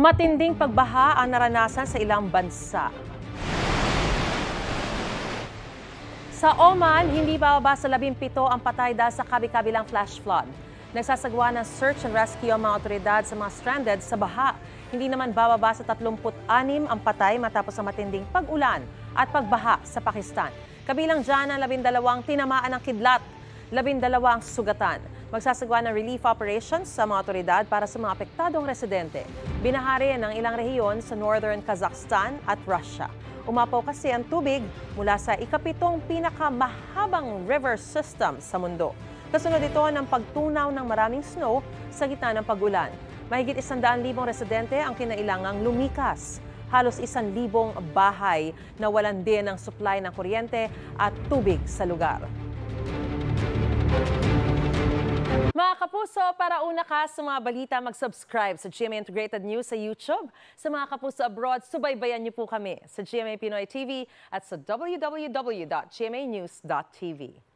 Matinding pagbaha ang naranasan sa ilang bansa. Sa Oman, hindi bababa sa 17 ang patay dahil sa kabi-kabilang flash flood. Nagsasagawa ng search and rescue ang mga otoridad sa mga stranded sa baha. Hindi naman bababa sa 36 ang patay matapos ang matinding pag-ulan at pagbaha sa Pakistan. Kabilang dyan ang 12 tinamaan ng kidlat, 12 ang sugatan. Magsasagawa ng relief operations sa mga otoridad para sa mga apektadong residente. Binahari ng ilang rehiyon sa northern Kazakhstan at Russia. Umapaw kasi ang tubig mula sa ikapitong pinakamahabang river system sa mundo. Kasunod ito ng pagtunaw ng maraming snow sa gitna ng pag-ulan. Mahigit 100,000 residente ang kinailangang lumikas. Halos 1,000 bahay na walan din ng supply ng kuryente at tubig sa lugar. Mga kapuso, para una ka sa mga balita, mag-subscribe sa GMA Integrated News sa YouTube. Sa mga kapuso abroad, subaybayan niyo po kami sa GMA Pinoy TV at sa www.gmanews.tv.